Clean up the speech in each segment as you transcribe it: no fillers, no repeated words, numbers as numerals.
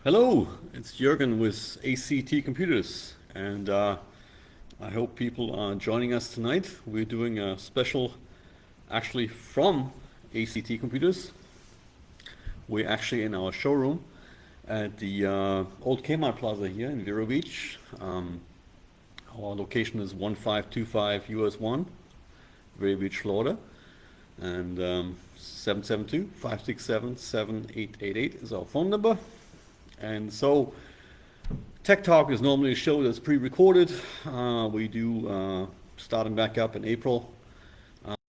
Hello, it's Jürgen with ACT Computers, and I hope people are joining us tonight. We're doing a special actually from ACT Computers. We're actually in our showroom at the old Kmart Plaza here in Vero Beach. Our location is 1525 US 1, Vero Beach, Florida, and 772-567-7888 is our phone number. And so Tech Talk is normally a show that's pre-recorded. We do starting back up in April.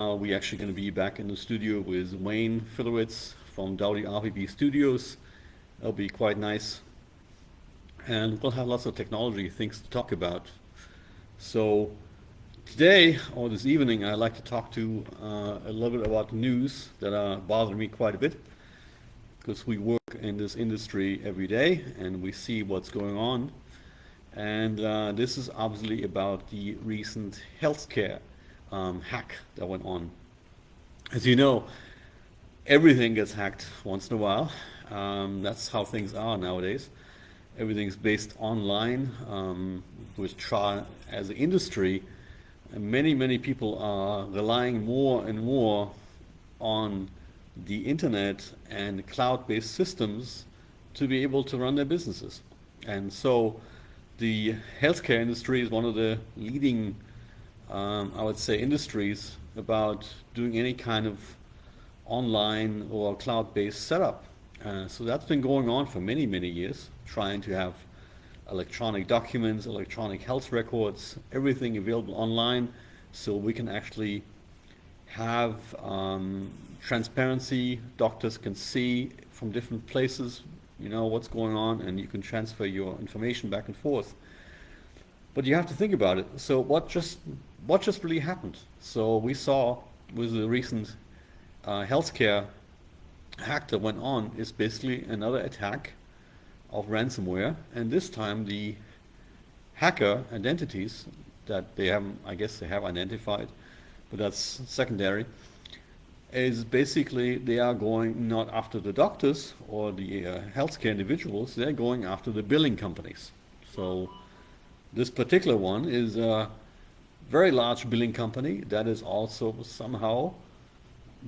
We're actually going to be back in the studio with Wayne Filowitz from WRPP Studios. That'll be quite nice. And we'll have lots of technology things to talk about. So today, or this evening, I'd like to talk to a little bit about the news that are bothering me quite a bit, because we work in this industry every day and we see what's going on. And this is obviously about the recent healthcare hack that went on. As you know, everything gets hacked once in a while. That's how things are nowadays. Everything's based online. Which try as an industry, many people are relying more and more on the internet and cloud-based systems to be able to run their businesses. And so the healthcare industry is one of the leading, I would say, industries about doing any kind of online or cloud-based setup. So that's been going on for many years, trying to have electronic documents, electronic health records, everything available online so we can actually have transparency. Doctors can see from different places, what's going on, and you can transfer your information back and forth. But you have to think about it. So what just really happened? So we saw with the recent healthcare hack that went on is basically another attack of ransomware, and this time the hacker identities that they have, I guess they have identified, but that's secondary, is basically they are going not after the doctors or the healthcare individuals, they're going after the billing companies. So this particular one is a very large billing company that is also somehow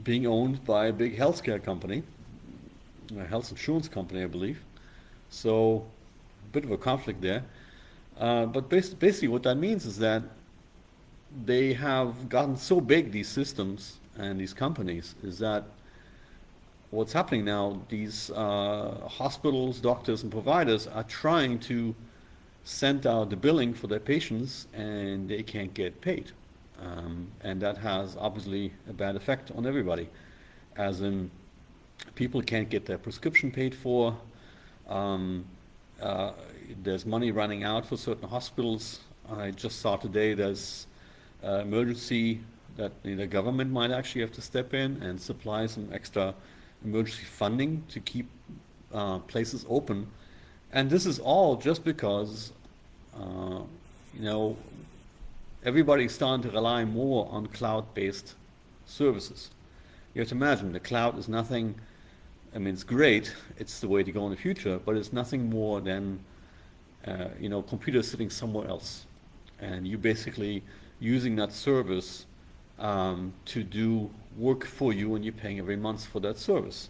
being owned by a big healthcare company, a health insurance company, I believe. So a bit of a conflict there. But basically what that means is that they have gotten so big, these systems and these companies, is that what's happening now, these hospitals, doctors, and providers are trying to send out the billing for their patients and they can't get paid. And that has obviously a bad effect on everybody, as in people can't get their prescription paid for. Um, there's money running out for certain hospitals. I just saw today there's emergency that the government might actually have to step in and supply some extra emergency funding to keep places open. And this is all just because, you know, everybody's starting to rely more on cloud-based services. You have to imagine the cloud is nothing, I mean, it's great, it's the way to go in the future, but it's nothing more than, computers sitting somewhere else. And you basically using that service to do work for you, and you're paying every month for that service.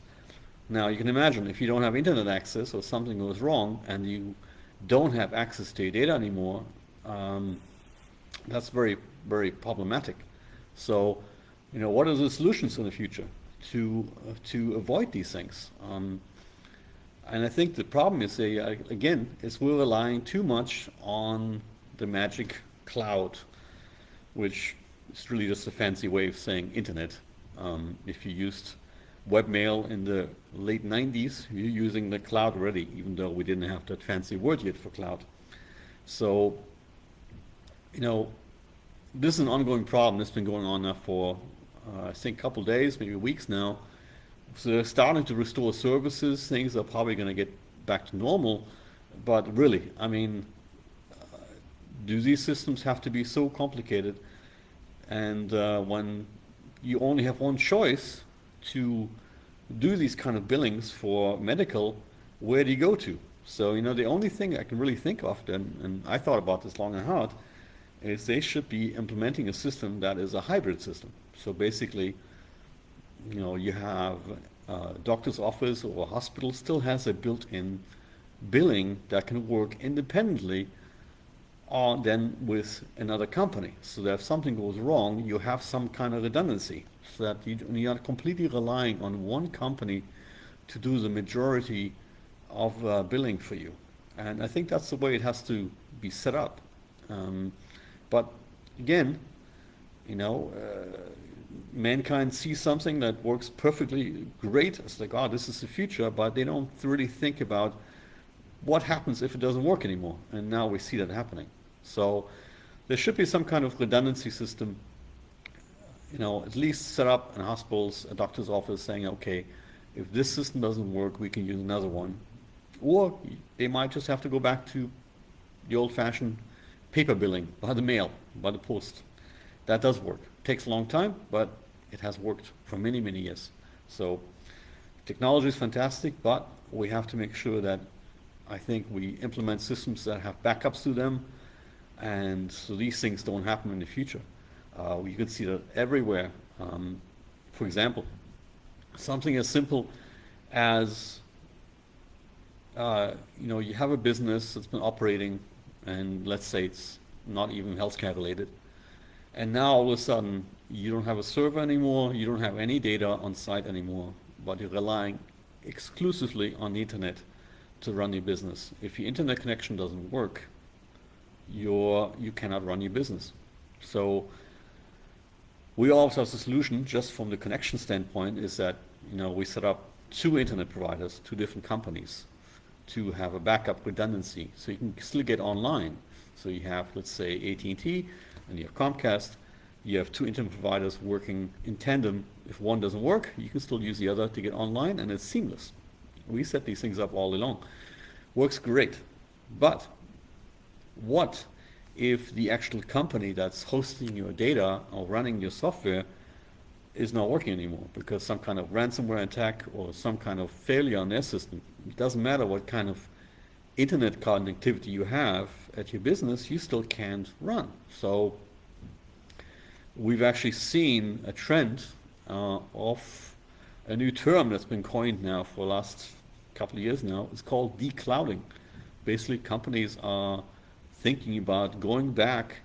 Now you can imagine if you don't have internet access or something goes wrong and you don't have access to your data anymore, that's very problematic. So, what are the solutions in the future to avoid these things? And I think the problem is, again, is we're relying too much on the magic cloud, which is really just a fancy way of saying internet. If you used webmail in the late 90s, you're using the cloud already, even though we didn't have that fancy word yet for cloud. So, this is an ongoing problem that's been going on now for, I think, a couple days, maybe weeks now. So they're starting to restore services. Things are probably going to get back to normal. But really, I mean, do these systems have to be so complicated? And when you only have one choice to do these kind of billings for medical, where do you go to? So, the only thing I can really think of, and I thought about this long and hard, is they should be implementing a system that is a hybrid system. So basically, you have a doctor's office or a hospital still has a built-in billing that can work independently then with another company. So that if something goes wrong, you have some kind of redundancy, so that you're not completely relying on one company to do the majority of billing for you. And I think that's the way it has to be set up. But again, you know, mankind sees something that works perfectly great. It's like, oh, this is the future, but they don't really think about what happens if it doesn't work anymore. And now we see that happening. So there should be some kind of redundancy system, at least set up in hospitals, a doctor's office saying, okay, if this system doesn't work, we can use another one. Or they might just have to go back to the old-fashioned paper billing by the mail, by the post. That does work. It takes a long time, but it has worked for many, many years. So technology is fantastic, but we have to make sure that I think we implement systems that have backups to them, and so these things don't happen in the future. You can see that everywhere. For example, something as simple as you have a business that's been operating, and let's say it's not even healthcare related, and now all of a sudden you don't have a server anymore, you don't have any data on site anymore, but you're relying exclusively on the internet to run your business. If your internet connection doesn't work, you cannot run your business. So we also have a solution just from the connection standpoint, is that we set up two internet providers, two different companies, to have a backup redundancy, so you can still get online. So you have, let's say, AT&T and you have Comcast. You have two internet providers working in tandem. If one doesn't work, you can still use the other to get online, and it's seamless. We set these things up all along. Works great. But what if the actual company that's hosting your data or running your software is not working anymore because some kind of ransomware attack or some kind of failure on their system? It doesn't matter what kind of internet connectivity you have at your business, you still can't run. So we've actually seen a trend of a new term that's been coined now for the last couple of years now. It's called declouding. Basically, companies are thinking about going back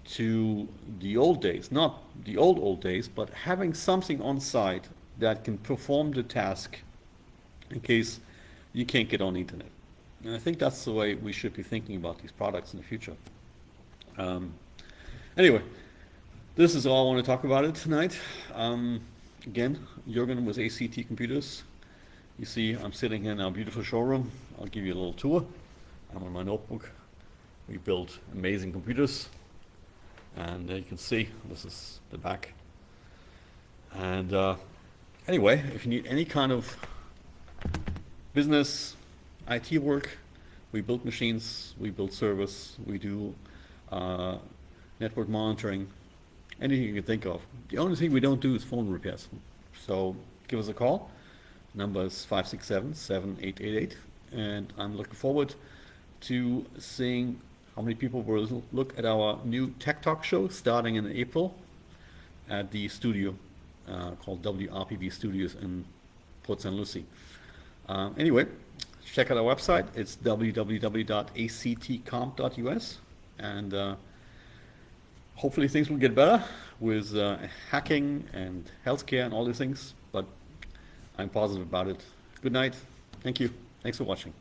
to the old days, not the old days, but having something on site that can perform the task in case you can't get on the internet. And I think that's the way we should be thinking about these products in the future. Anyway, this is all I want to talk about it tonight. Again, Jürgen with ACT Computers. You see, I'm sitting here in our beautiful showroom. I'll give you a little tour. I'm on my notebook. We build amazing computers. And you can see, this is the back. And anyway, if you need any kind of business, IT work, we build machines, we build servers, we do network monitoring, anything you can think of. The only thing we don't do is phone repairs. So give us a call. Number is 567-7888. And I'm looking forward to seeing how many people will look at our new Tech Talk show starting in April at the studio called WRPB Studios in Port St. Lucie. Anyway, check out our website. It's www.actcomp.us, and hopefully things will get better with hacking and healthcare and all these things, but I'm positive about it. Good night. Thank you. Thanks for watching.